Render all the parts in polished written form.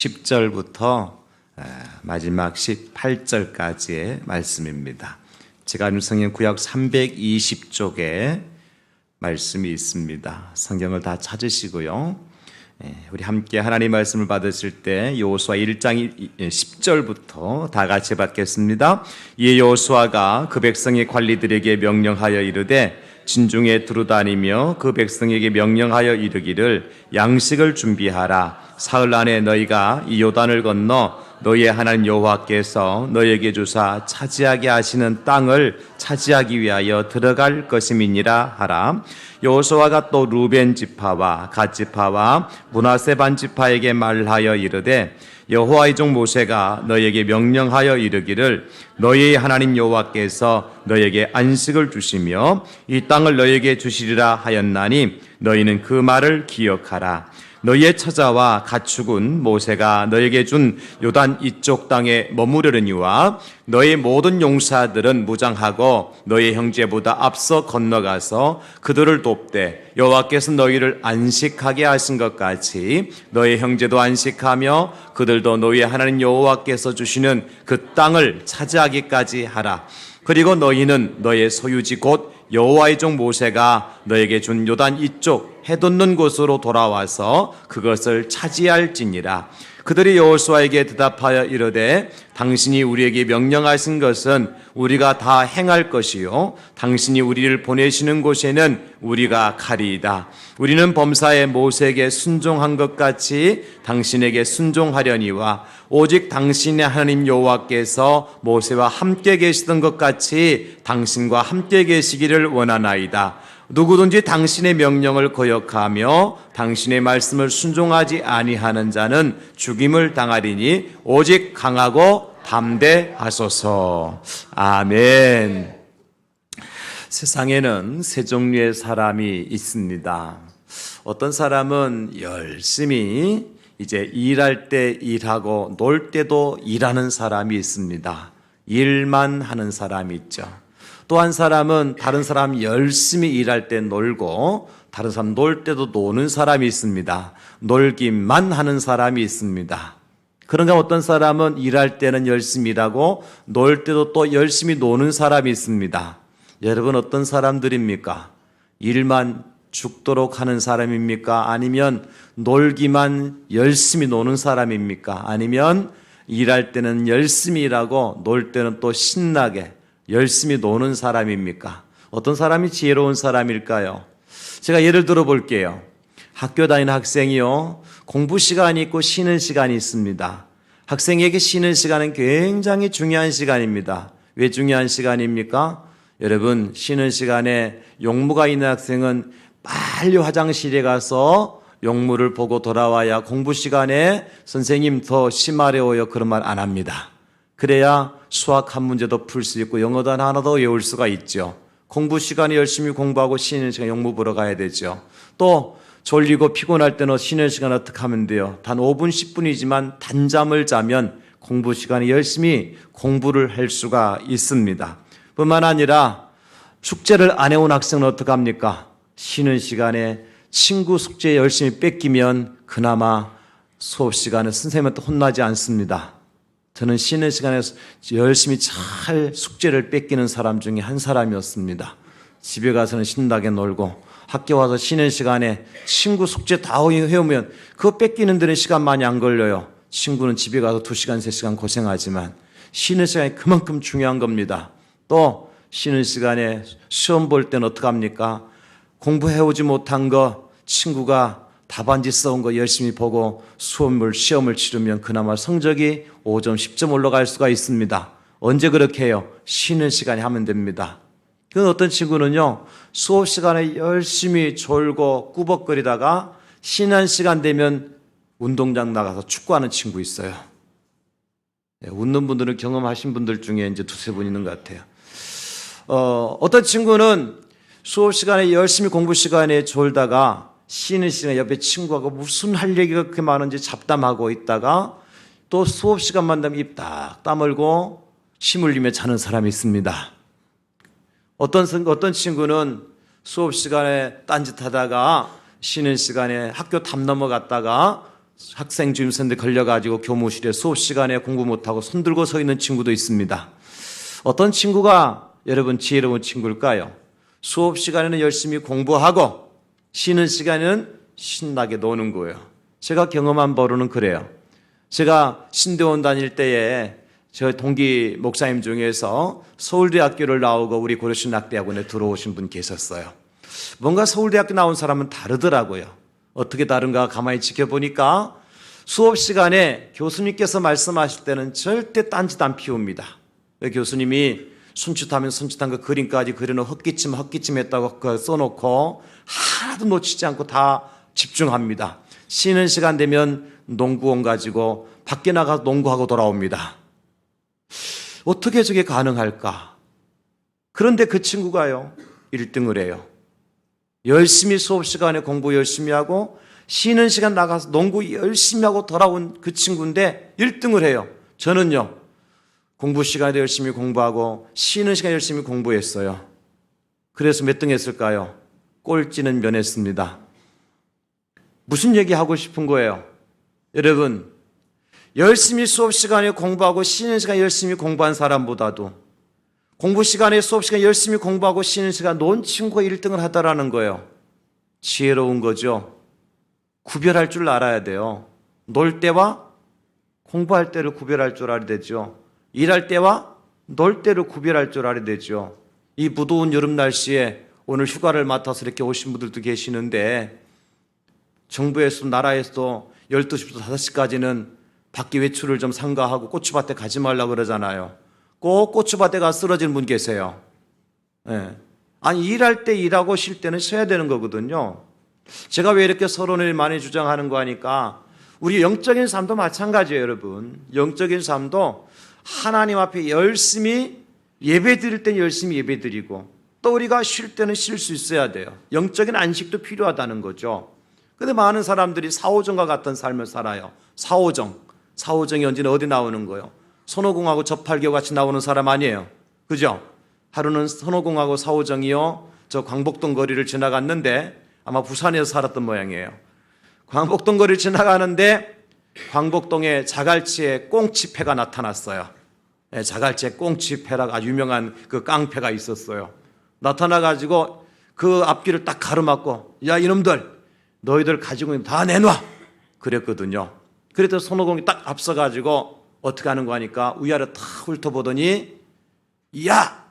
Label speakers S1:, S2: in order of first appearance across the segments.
S1: 10절부터 마지막 18절까지의 말씀입니다. 제가 아는 성경 구약 320쪽에 말씀이 있습니다. 성경을 다 찾으시고요. 우리 함께 하나님 말씀을 받으실 때 여호수아 1장 10절부터 다 같이 받겠습니다. 이에 여호수아가 그 백성의 관리들에게 명령하여 이르되 진중에 두루다니며 그 백성에게 명령하여 이르기를 양식을 준비하라. 사흘 안에 너희가 이 요단을 건너 너희의 하나님 여호와께서 너희에게 주사 차지하게 하시는 땅을 차지하기 위하여 들어갈 것임이니라 하라. 여호수아가 또 루벤 지파와 갓 지파와 므낫세 반 지파에게 말하여 이르되 여호와의 종 모세가 너희에게 명령하여 이르기를 너희의 하나님 여호와께서 너희에게 안식을 주시며 이 땅을 너희에게 주시리라 하였나니 너희는 그 말을 기억하라. 너희의 처자와 가축은 모세가 너희에게 준 요단 이쪽 땅에 머무르려니와 너희 모든 용사들은 무장하고 너희 형제보다 앞서 건너가서 그들을 돕되 여호와께서 너희를 안식하게 하신 것 같이 너희 형제도 안식하며 그들도 너희 하나님 여호와께서 주시는 그 땅을 차지하기까지 하라. 그리고 너희는 너의 소유지 곧 여호와의 종 모세가 너에게 준 요단 이쪽 해돋는 곳으로 돌아와서 그것을 차지할지니라. 그들이 여호수아에게 대답하여 이르되 당신이 우리에게 명령하신 것은 우리가 다 행할 것이요 당신이 우리를 보내시는 곳에는 우리가 가리이다. 우리는 범사에 모세에게 순종한 것 같이 당신에게 순종하려니와 오직 당신의 하나님 여호와께서 모세와 함께 계시던 것 같이 당신과 함께 계시기를 원하나이다. 누구든지 당신의 명령을 거역하며 당신의 말씀을 순종하지 아니하는 자는 죽임을 당하리니 오직 강하고 담대하소서. 아멘. 세상에는 세 종류의 사람이 있습니다. 어떤 사람은 열심히 이제 일할 때 일하고 놀 때도 일하는 사람이 있습니다. 일만 하는 사람이 있죠. 또 한 사람은 다른 사람 열심히 일할 때 놀고 다른 사람 놀 때도 노는 사람이 있습니다. 놀기만 하는 사람이 있습니다. 그런가 어떤 사람은 일할 때는 열심히 일하고 놀 때도 또 열심히 노는 사람이 있습니다. 여러분 어떤 사람들입니까? 일만 죽도록 하는 사람입니까? 아니면 놀기만 열심히 노는 사람입니까? 아니면 일할 때는 열심히 일하고 놀 때는 또 신나게 열심히 노는 사람입니까? 어떤 사람이 지혜로운 사람일까요? 제가 예를 들어 볼게요. 학교 다니는 학생이요. 공부 시간이 있고 쉬는 시간이 있습니다. 학생에게 쉬는 시간은 굉장히 중요한 시간입니다. 왜 중요한 시간입니까? 여러분 쉬는 시간에 용무가 있는 학생은 빨리 화장실에 가서 용무를 보고 돌아와야 공부 시간에 선생님 더 심하려워요 그런 말 안 합니다. 그래야 수학 한 문제도 풀 수 있고 영어도 하나 더 외울 수가 있죠. 공부 시간에 열심히 공부하고 쉬는 시간에 용무 보러 가야 되죠. 또 졸리고 피곤할 때는 쉬는 시간 어떻게 하면 돼요? 단 5분 10분이지만 단잠을 자면 공부 시간에 열심히 공부를 할 수가 있습니다. 뿐만 아니라 숙제를 안 해온 학생은 어떻게 합니까? 쉬는 시간에 친구 숙제 열심히 뺏기면 그나마 수업 시간에 선생님한테 혼나지 않습니다. 저는 쉬는 시간에 열심히 잘 숙제를 뺏기는 사람 중에 한 사람이었습니다. 집에 가서는 신나게 놀고 학교 와서 쉬는 시간에 친구 숙제 다 해오면 그거 뺏기는 데는 시간 많이 안 걸려요. 친구는 집에 가서 2시간, 3시간 고생하지만 쉬는 시간이 그만큼 중요한 겁니다. 또 쉬는 시간에 시험 볼 때는 어떡합니까? 공부해오지 못한 거 친구가 답안지 써온 거 열심히 보고 시험을 치르면 그나마 성적이 5점, 10점 올라갈 수가 있습니다. 언제 그렇게 해요? 쉬는 시간에 하면 됩니다. 그 어떤 친구는요, 수업 시간에 열심히 졸고 꾸벅거리다가 쉬는 시간 되면 운동장 나가서 축구하는 친구 있어요. 웃는 분들은 경험하신 분들 중에 이제 2-3분 있는 것 같아요. 어떤 친구는 수업 시간에 열심히 공부 시간에 졸다가 쉬는 시간에 옆에 친구하고 무슨 할 얘기가 그렇게 많은지 잡담하고 있다가 또 수업 시간만 되면 입 딱 다물고 침 흘리며 자는 사람이 있습니다. 어떤 친구는 수업 시간에 딴짓하다가 쉬는 시간에 학교 담 넘어갔다가 학생 주임선생님들 걸려가지고 교무실에 수업 시간에 공부 못하고 손 들고 서 있는 친구도 있습니다. 어떤 친구가 여러분 지혜로운 친구일까요? 수업 시간에는 열심히 공부하고 쉬는 시간에는 신나게 노는 거예요. 제가 경험한 바로는 그래요. 제가 신대원 다닐 때에 저 동기 목사님 중에서 서울대학교를 나오고 우리 고려신학대학원에 들어오신 분 계셨어요. 뭔가 서울대학교 나온 사람은 다르더라고요. 어떻게 다른가 가만히 지켜보니까 수업 시간에 교수님께서 말씀하실 때는 절대 딴짓 안 피웁니다. 교수님이 손짓하면 손짓한 거 그림까지 그려놓은 헛기침 했다고 써놓고 하나도 놓치지 않고 다 집중합니다. 쉬는 시간 되면 농구공 가지고 밖에 나가서 농구하고 돌아옵니다. 어떻게 저게 가능할까? 그런데 그 친구가요 1등을 해요. 열심히 수업 시간에 공부 열심히 하고 쉬는 시간 나가서 농구 열심히 하고 돌아온 그 친구인데 1등을 해요. 저는요 공부 시간에 열심히 공부하고 쉬는 시간에 열심히 공부했어요. 그래서 몇 등 했을까요? 꼴찌는 면했습니다. 무슨 얘기하고 싶은 거예요? 여러분 열심히 수업 시간에 공부하고 쉬는 시간에 열심히 공부한 사람보다도 공부 시간에 수업 시간에 열심히 공부하고 쉬는 시간 논 친구가 1등을 하더라는 거예요. 지혜로운 거죠. 구별할 줄 알아야 돼요. 놀 때와 공부할 때를 구별할 줄 알아야 되죠. 일할 때와 놀 때를 구별할 줄 알아야 되죠. 이 무더운 여름 날씨에 오늘 휴가를 맡아서 이렇게 오신 분들도 계시는데 정부에서 나라에서도 12시부터 5시까지는 밖에 외출을 좀 삼가하고 고추밭에 가지 말라고 그러잖아요. 꼭 고추밭에 가서 쓰러지는 분 계세요. 네. 아니 일할 때 일하고 쉴 때는 쉬어야 되는 거거든요. 제가 왜 이렇게 서론을 많이 주장하는 거 하니까 우리 영적인 삶도 마찬가지예요. 여러분 영적인 삶도 하나님 앞에 열심히 예배 드릴 때는 열심히 예배 드리고 또 우리가 쉴 때는 쉴 수 있어야 돼요. 영적인 안식도 필요하다는 거죠. 그런데 많은 사람들이 사오정과 같은 삶을 살아요. 사오정이 언제나 어디 나오는 거예요? 손오공하고 저팔계와 같이 나오는 사람 아니에요. 그죠? 하루는 손오공하고 사오정이요 저 광복동 거리를 지나갔는데 아마 부산에서 살았던 모양이에요. 광복동 거리를 지나가는데 광복동에 자갈치에 꽁치패가 나타났어요. 네, 자갈치에 꽁치패라고 아주 유명한 그 깡패가 있었어요. 나타나가지고 그 앞길을 딱 가로막고 야 이놈들 너희들 가지고 있는 다 내놔 그랬거든요. 그래서 손오공이 딱 앞서가지고 어떻게 하는 거 하니까 위아래 탁 훑어보더니 야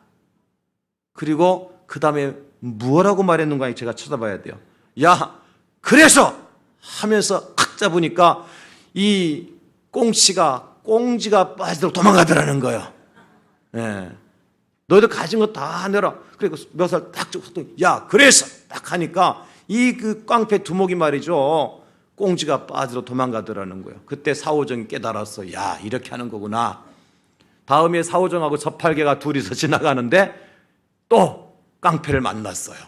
S1: 그리고 그 다음에 뭐라고 말했는가 제가 쳐다봐야 돼요. 야 그래서 하면서 탁 잡으니까 이 꽁지가 빠지도록 도망가더라는 거예요. 예. 너희들 가진 거 다 내라. 그리고 몇 살 딱 줬더니 야 그래서 딱 하니까 이 그 깡패 두목이 말이죠. 꽁지가 빠지도록 도망가더라는 거예요. 그때 사오정이 깨달았어. 야 이렇게 하는 거구나. 다음에 사오정하고 저팔계가 둘이서 지나가는데 또 깡패를 만났어요.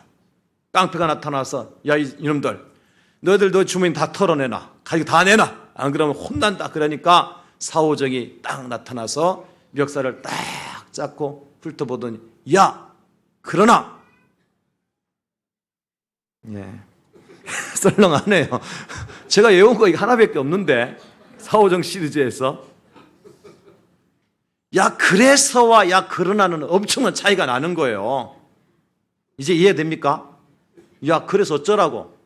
S1: 깡패가 나타나서 야 이놈들 너희들 너 주머니 다 털어내놔. 가지고 다 내놔. 안 그러면 혼난다. 그러니까 사오정이 딱 나타나서 멱살을 딱 잡고 훑어보더니 야 그러나 예. 썰렁하네요. 제가 외운 거 하나밖에 없는데 사오정 시리즈에서 야 그래서와 야 그러나는 엄청난 차이가 나는 거예요. 이제 이해됩니까? 야 그래서 어쩌라고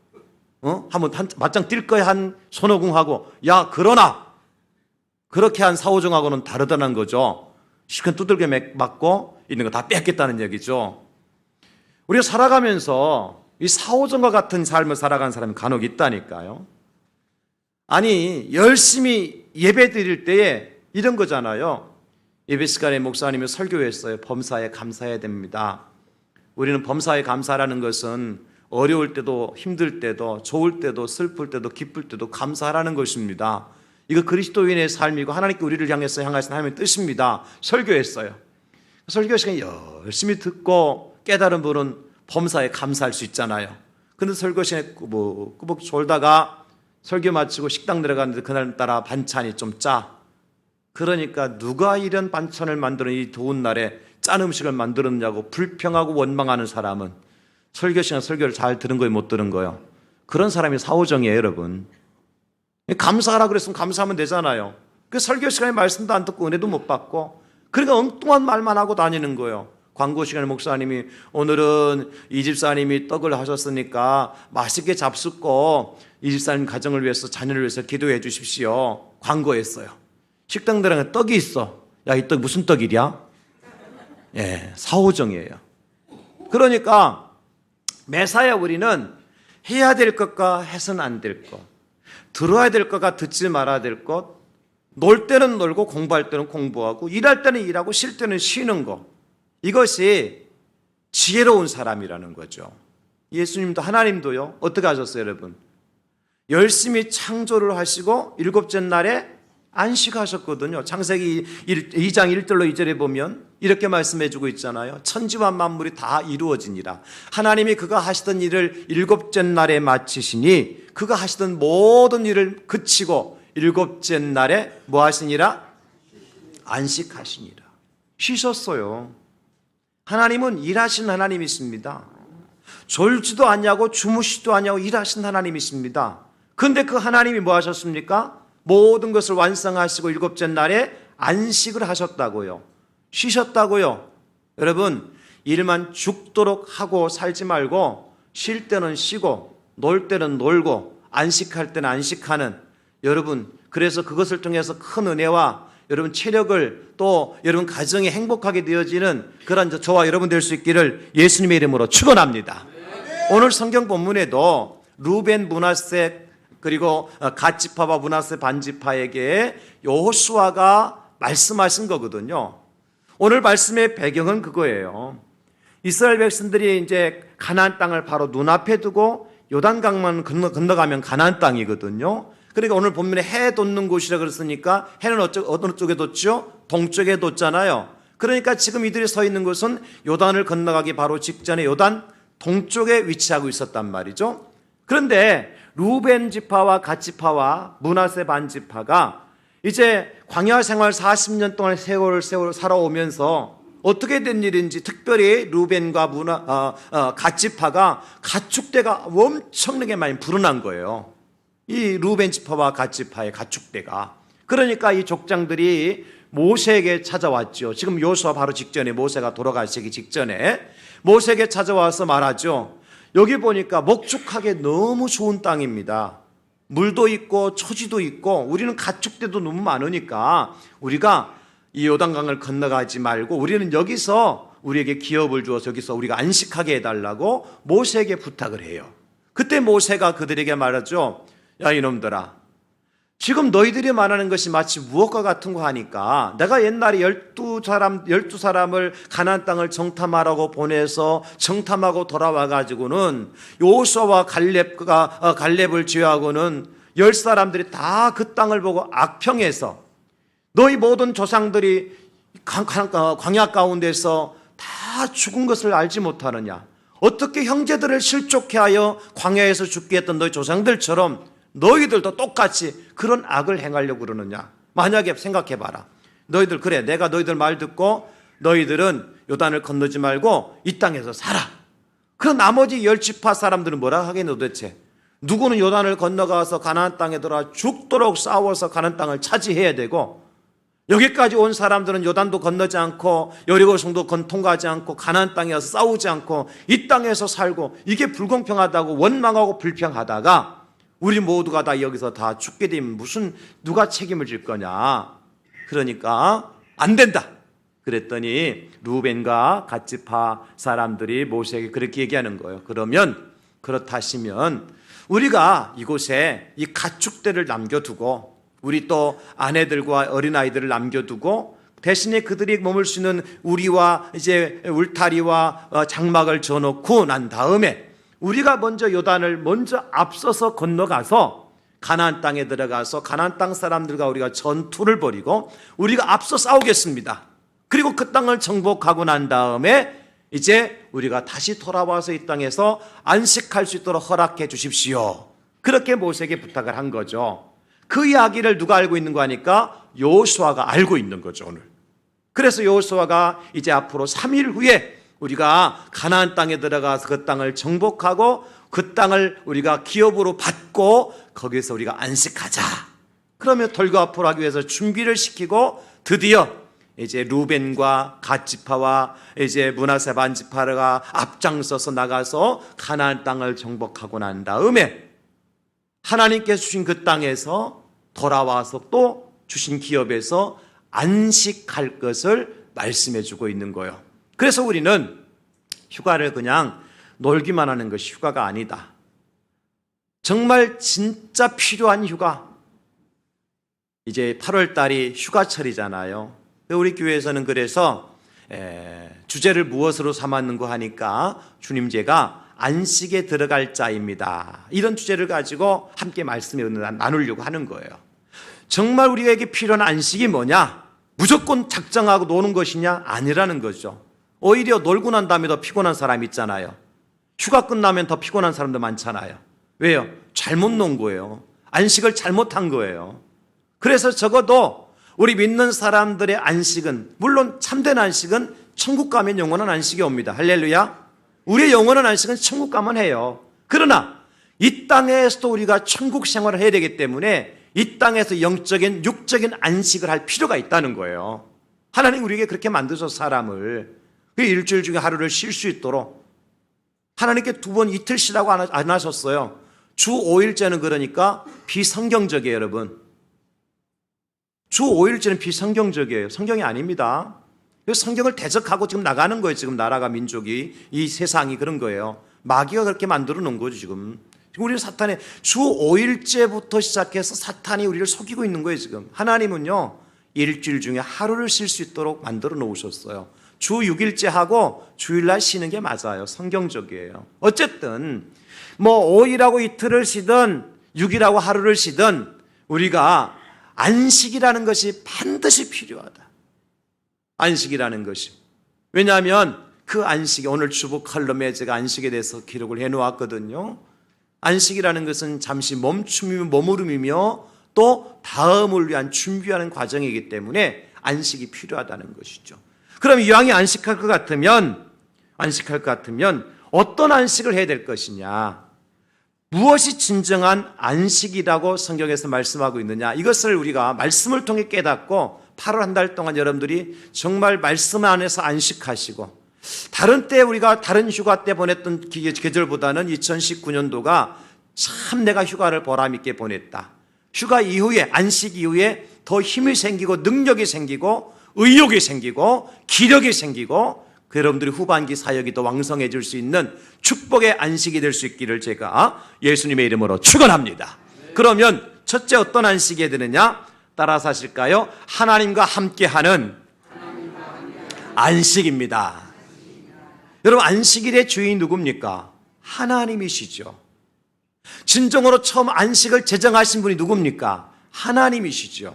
S1: 한번 맞짱 뛸 거야 한 손오공하고 야 그러나 그렇게 한 사오정하고는 다르다는 거죠. 실컷 두들겨 맞고 있는 거 다 뺏겠다는 얘기죠. 우리가 살아가면서 이 사오정과 같은 삶을 살아가는 사람이 간혹 있다니까요. 아니 열심히 예배 드릴 때에 이런 거잖아요. 예배 시간에 목사님이 설교했어요. 범사에 감사해야 됩니다. 우리는 범사에 감사라는 것은 어려울 때도 힘들 때도 좋을 때도 슬플 때도 기쁠 때도 감사하라는 것입니다. 이거 그리스도인의 삶이고 하나님께 우리를 향해서 향하신 하나님의 뜻입니다. 설교했어요. 설교 시간에 열심히 듣고 깨달은 분은 범사에 감사할 수 있잖아요. 근데 설교 시간에 꾸벅꾸벅 졸다가 설교 마치고 식당 들어갔는데 그날따라 반찬이 좀 짜. 그러니까 누가 이런 반찬을 만드는 이 더운 날에 짠 음식을 만들었냐고 불평하고 원망하는 사람은 설교 시간 설교를 잘 들은 거예요, 못 들은 거예요? 그런 사람이 사오정이에요, 여러분. 감사하라 그랬으면 감사하면 되잖아요. 그 설교 시간에 말씀도 안 듣고 은혜도 못 받고, 그러니까 엉뚱한 말만 하고 다니는 거예요. 광고 시간에 목사님이 오늘은 이 집사님이 떡을 하셨으니까 맛있게 잡숫고 이 집사님 가정을 위해서 자녀를 위해서 기도해 주십시오. 광고했어요. 식당 들어가면 떡이 있어. 야, 이 떡 무슨 떡이랴? 예, 사오정이에요. 그러니까 매사에 우리는 해야 될 것과 해서는 안 될 것, 들어야 될 것과 듣지 말아야 될 것, 놀 때는 놀고 공부할 때는 공부하고 일할 때는 일하고 쉴 때는 쉬는 것, 이것이 지혜로운 사람이라는 거죠. 예수님도 하나님도요, 어떻게 하셨어요, 여러분? 열심히 창조를 하시고 일곱째 날에 안식하셨거든요. 창세기 2장 1절로 2절에 보면 이렇게 말씀해 주고 있잖아요. 천지와 만물이 다 이루어지니라. 하나님이 그가 하시던 일을 일곱째 날에 마치시니 그가 하시던 모든 일을 그치고 일곱째 날에 뭐 하시니라? 안식하시니라. 쉬셨어요. 하나님은 일하신 하나님이십니다. 졸지도 않냐고 주무시도 않냐고 일하신 하나님이십니다. 그런데 그 하나님이 뭐 하셨습니까? 모든 것을 완성하시고 일곱째 날에 안식을 하셨다고요. 쉬셨다고요. 여러분, 일만 죽도록 하고 살지 말고 쉴 때는 쉬고 놀 때는 놀고 안식할 때는 안식하는, 여러분, 그래서 그것을 통해서 큰 은혜와 여러분 체력을, 또 여러분 가정이 행복하게 되어지는 그런 저와 여러분 될 수 있기를 예수님의 이름으로 축원합니다. 오늘 성경 본문에도 루벤, 므낫세, 그리고 갓지파와 므낫세 반지파에게 여호수아가 말씀하신 거거든요. 오늘 말씀의 배경은 그거예요. 이스라엘 백성들이 이제 가나안 땅을 바로 눈앞에 두고 요단강만 건너가면 가나안 땅이거든요. 그러니까 오늘 본문에 해 돋는 곳이라 그랬으니까 해는 어느 쪽에 돋죠? 동쪽에 돋잖아요. 그러니까 지금 이들이 서 있는 곳은 요단을 건너가기 바로 직전에 요단 동쪽에 위치하고 있었단 말이죠. 그런데 루벤 지파와 갓 지파와 므낫세 반 지파가 이제 광야 생활 40년 동안 세월을 살아오면서 어떻게 된 일인지, 특별히 루벤과 갓 지파가 가축대가 엄청나게 많이 불어난 거예요. 이 루벤 지파와 갓 지파의 가축대가. 그러니까 이 족장들이 모세에게 찾아왔죠. 지금 여호수아 바로 직전에, 모세가 돌아가시기 직전에 모세에게 찾아와서 말하죠. 여기 보니까 목축하기 너무 좋은 땅입니다. 물도 있고 초지도 있고 우리는 가축대도 너무 많으니까 우리가 이 요단강을 건너가지 말고 우리는 여기서 우리에게 기업을 주어서 여기서 우리가 안식하게 해달라고 모세에게 부탁을 해요. 그때 모세가 그들에게 말하죠. 야, 이놈들아, 지금 너희들이 말하는 것이 마치 무엇과 같은 거 하니까 내가 옛날에 12사람을 가나안 땅을 정탐하라고 보내서 정탐하고 돌아와가지고는 여호수아와 갈렙을 제외하고는 10사람들이 다 그 땅을 보고 악평해서 너희 모든 조상들이 광야 가운데서 다 죽은 것을 알지 못하느냐? 어떻게 형제들을 실족해 하여 광야에서 죽게 했던 너희 조상들처럼 너희들도 똑같이 그런 악을 행하려고 그러느냐? 만약에 생각해봐라. 너희들, 그래, 내가 너희들 말 듣고 너희들은 요단을 건너지 말고 이 땅에서 살아. 그럼 나머지 10지파 사람들은 뭐라 하겠노 도대체? 누구는 요단을 건너가서 가나안 땅에 들어와 죽도록 싸워서 가나안 땅을 차지해야 되고, 여기까지 온 사람들은 요단도 건너지 않고 여리고성도 통과하지 않고 가나안 땅에 와서 싸우지 않고 이 땅에서 살고, 이게 불공평하다고 원망하고 불평하다가 우리 모두가 다 여기서 다 죽게 되면 무슨 누가 책임을 질 거냐? 그러니까 안 된다. 그랬더니 루벤과 갓 지파 사람들이 모세에게 그렇게 얘기하는 거예요. 그러면 그렇다시면 우리가 이곳에 이 가축대를 남겨두고 우리 또 아내들과 어린아이들을 남겨두고 대신에 그들이 머물 수 있는 우리와 이제 울타리와 장막을 져놓고 난 다음에 우리가 먼저 요단을 먼저 앞서서 건너가서 가나안 땅에 들어가서 가나안 땅 사람들과 우리가 전투를 벌이고 우리가 앞서 싸우겠습니다. 그리고 그 땅을 정복하고 난 다음에 이제 우리가 다시 돌아와서 이 땅에서 안식할 수 있도록 허락해 주십시오. 그렇게 모세에게 부탁을 한 거죠. 그 이야기를 누가 알고 있는 거 하니까 여호수아가 알고 있는 거죠, 오늘. 그래서 여호수아가 이제 앞으로 3일 후에 우리가 가나안 땅에 들어가서 그 땅을 정복하고 그 땅을 우리가 기업으로 받고 거기서 우리가 안식하자. 그러면 돌고 앞으로 하기 위해서 준비를 시키고 드디어 이제 루벤과 갓 지파와 이제 므낫세 반 지파가 앞장서서 나가서 가나안 땅을 정복하고 난 다음에 하나님께서 주신 그 땅에서 돌아와서 또 주신 기업에서 안식할 것을 말씀해 주고 있는 거예요. 그래서 우리는 휴가를 그냥 놀기만 하는 것이 휴가가 아니다. 정말 진짜 필요한 휴가. 이제 8월 달이 휴가철이잖아요. 우리 교회에서는 그래서 주제를 무엇으로 삼았는고 하니까 주님제가 안식에 들어갈 자입니다. 이런 주제를 가지고 함께 말씀을 나누려고 하는 거예요. 정말 우리에게 필요한 안식이 뭐냐? 무조건 작정하고 노는 것이냐? 아니라는 거죠. 오히려 놀고 난 다음에 더 피곤한 사람 있잖아요. 휴가 끝나면 더 피곤한 사람도 많잖아요. 왜요? 잘못 논 거예요. 안식을 잘못한 거예요. 그래서 적어도 우리 믿는 사람들의 안식은, 물론 참된 안식은 천국 가면 영원한 안식이 옵니다. 할렐루야. 우리의 영원한 안식은 천국 가면 해요. 그러나 이 땅에서도 우리가 천국 생활을 해야 되기 때문에 이 땅에서 영적인 육적인 안식을 할 필요가 있다는 거예요. 하나님 우리에게 그렇게 만드셔서 사람을 그 일주일 중에 하루를 쉴 수 있도록 하나님께 2번 이틀 쉬라고 안 하셨어요. 주 5일째는 그러니까 비성경적이에요, 여러분. 주 5일째는 비성경적이에요. 성경이 아닙니다. 성경을 대적하고 지금 나가는 거예요. 지금 나라가, 민족이, 이 세상이 그런 거예요. 마귀가 그렇게 만들어 놓은 거죠, 지금. 우리는 사탄의 주 5일째부터 시작해서 사탄이 우리를 속이고 있는 거예요, 지금. 하나님은요, 일주일 중에 하루를 쉴 수 있도록 만들어 놓으셨어요. 주 6일째 하고 주일날 쉬는 게 맞아요. 성경적이에요. 어쨌든 뭐 5일하고 이틀을 쉬든 6일하고 하루를 쉬든 우리가 안식이라는 것이 반드시 필요하다. 안식이라는 것이. 왜냐하면 그 안식이, 오늘 주보 칼럼에 제가 안식에 대해서 기록을 해놓았거든요. 안식이라는 것은 잠시 멈춤이며 머무름이며 또 다음을 위한 준비하는 과정이기 때문에 안식이 필요하다는 것이죠. 그럼 이왕이 안식할 것 같으면 어떤 안식을 해야 될 것이냐? 무엇이 진정한 안식이라고 성경에서 말씀하고 있느냐? 이것을 우리가 말씀을 통해 깨닫고 8월 한 달 동안 여러분들이 정말 말씀 안에서 안식하시고, 다른 때 우리가 다른 휴가 때 보냈던 계절보다는 2019년도가 참 내가 휴가를 보람있게 보냈다. 휴가 이후에, 안식 이후에 더 힘이 생기고 능력이 생기고 의욕이 생기고 기력이 생기고 여러분들이 후반기 사역이 더 왕성해질 수 있는 축복의 안식이 될 수 있기를 제가 예수님의 이름으로 축원합니다. 그러면 첫째 어떤 안식이 해야 되느냐? 따라서 하실까요? 하나님과 함께하는 안식입니다. 여러분, 안식일의 주인이 누굽니까? 하나님이시죠. 진정으로 처음 안식을 제정하신 분이 누굽니까? 하나님이시죠.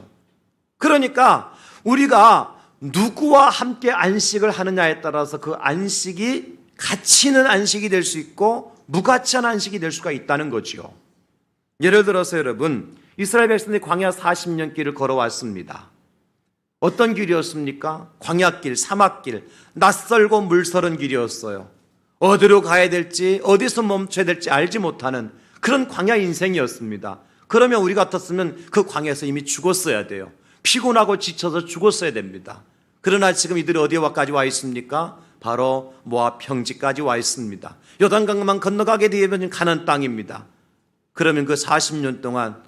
S1: 그러니까 우리가 누구와 함께 안식을 하느냐에 따라서 그 안식이 가치 있는 안식이 될 수 있고 무가치한 안식이 될 수가 있다는 거죠. 예를 들어서 여러분, 이스라엘 백성들이 광야 40년 길을 걸어왔습니다. 어떤 길이었습니까? 광야길, 사막길, 낯설고 물서른 길이었어요. 어디로 가야 될지, 어디서 멈춰야 될지 알지 못하는 그런 광야 인생이었습니다. 그러면 우리 같았으면 그 광야에서 이미 죽었어야 돼요. 피곤하고 지쳐서 죽었어야 됩니다. 그러나 지금 이들이 어디까지 와 있습니까? 바로 모압 평지까지 와 있습니다. 요단강만 건너가게 되면 가나안 땅입니다. 그러면 그 40년 동안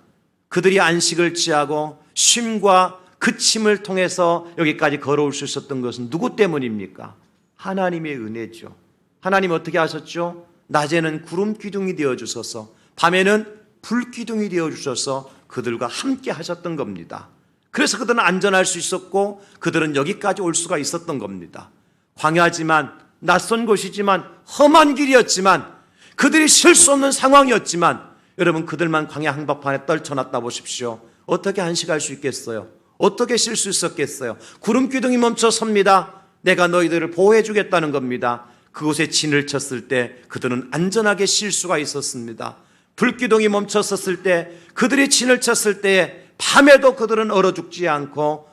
S1: 그들이 안식을 취하고 쉼과 그침을 통해서 여기까지 걸어올 수 있었던 것은 누구 때문입니까? 하나님의 은혜죠. 하나님 어떻게 하셨죠? 낮에는 구름 기둥이 되어주셔서 밤에는 불 기둥이 되어주셔서 그들과 함께 하셨던 겁니다. 그래서 그들은 안전할 수 있었고 그들은 여기까지 올 수가 있었던 겁니다. 광야지만, 낯선 곳이지만, 험한 길이었지만, 그들이 쉴 수 없는 상황이었지만, 여러분 그들만 광야 한복판에 떨쳐놨다 보십시오. 어떻게 안식할 수 있겠어요? 어떻게 쉴 수 있었겠어요? 구름 기둥이 멈춰 섭니다. 내가 너희들을 보호해 주겠다는 겁니다. 그곳에 진을 쳤을 때 그들은 안전하게 쉴 수가 있었습니다. 불기둥이 멈췄었을 때, 그들이 진을 쳤을 때에 밤에도 그들은 얼어 죽지 않고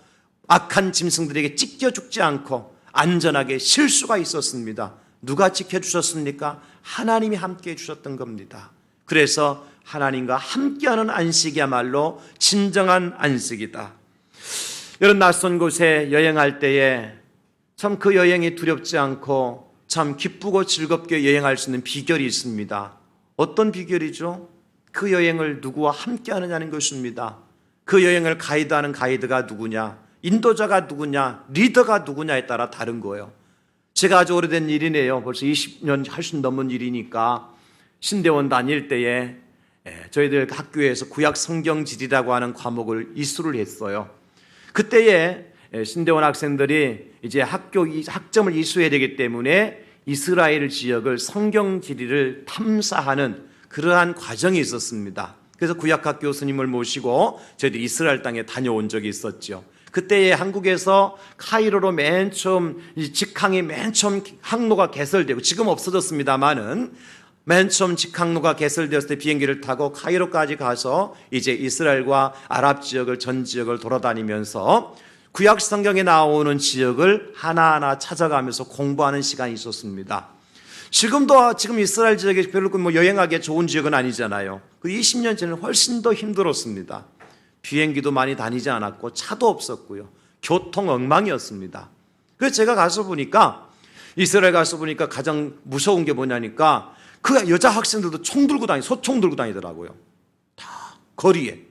S1: 악한 짐승들에게 찢겨 죽지 않고 안전하게 쉴 수가 있었습니다. 누가 지켜주셨습니까? 하나님이 함께해 주셨던 겁니다. 그래서 하나님과 함께하는 안식이야말로 진정한 안식이다. 이런 낯선 곳에 여행할 때에 참 그 여행이 두렵지 않고 참 기쁘고 즐겁게 여행할 수 있는 비결이 있습니다. 어떤 비결이죠? 그 여행을 누구와 함께 하느냐는 것입니다. 그 여행을 가이드하는 가이드가 누구냐, 인도자가 누구냐, 리더가 누구냐에 따라 다른 거예요. 제가 아주 오래된 일이네요. 벌써 20년 훨씬 넘은 일이니까 신대원 다닐 때에 저희들 학교에서 구약 성경지리라고 하는 과목을 이수를 했어요. 그때에 신대원 학생들이 이제 학점을 이수해야 되기 때문에 이스라엘 지역을 성경지리를 탐사하는 그러한 과정이 있었습니다. 그래서 구약학 교수님을 모시고 저희들이 이스라엘 땅에 다녀온 적이 있었죠. 그때에 한국에서 카이로로 맨 처음 직항이 맨 처음 항로가 개설되고 지금 없어졌습니다만은 맨 처음 직항로가 개설되었을 때 비행기를 타고 카이로까지 가서 이제 이스라엘과 아랍 지역을 전 지역을 돌아다니면서 구약 성경에 나오는 지역을 하나하나 찾아가면서 공부하는 시간이 있었습니다. 지금 이스라엘 지역에 별로 뭐 여행하기에 좋은 지역은 아니잖아요. 그 20년 전에는 훨씬 더 힘들었습니다. 비행기도 많이 다니지 않았고 차도 없었고요. 교통 엉망이었습니다. 그래서 제가 가서 보니까 이스라엘 가서 보니까 가장 무서운 게 뭐냐니까 그 여자 학생들도 총 들고 소총 들고 다니더라고요. 다 거리에.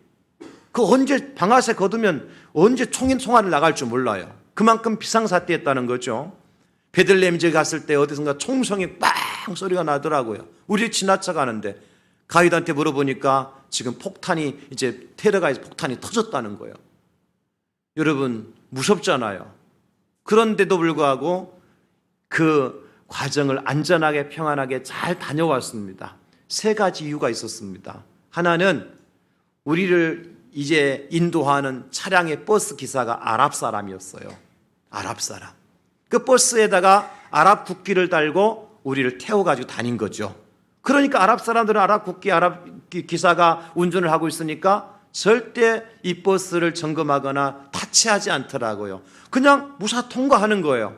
S1: 그 언제 방아쇠 거두면 언제 총알이 나갈 줄 몰라요. 그만큼 비상사태였다는 거죠. 베들레헴 갔을 때 어디선가 총성이 빵 소리가 나더라고요. 우리 지나쳐가는데 가이드한테 물어보니까 지금 폭탄이 이제 테러가 폭탄이 터졌다는 거예요. 여러분 무섭잖아요. 그런데도 불구하고 그 과정을 안전하게 평안하게 잘 다녀왔습니다. 세 가지 이유가 있었습니다. 하나는 우리를 이제 인도하는 차량의 버스 기사가 아랍 사람이었어요. 아랍 사람. 그 버스에다가 아랍 국기를 달고 우리를 태워가지고 다닌 거죠. 그러니까 아랍 사람들은 아랍 국기, 아랍 기사가 운전을 하고 있으니까 절대 이 버스를 점검하거나 타치하지 않더라고요. 그냥 무사 통과하는 거예요.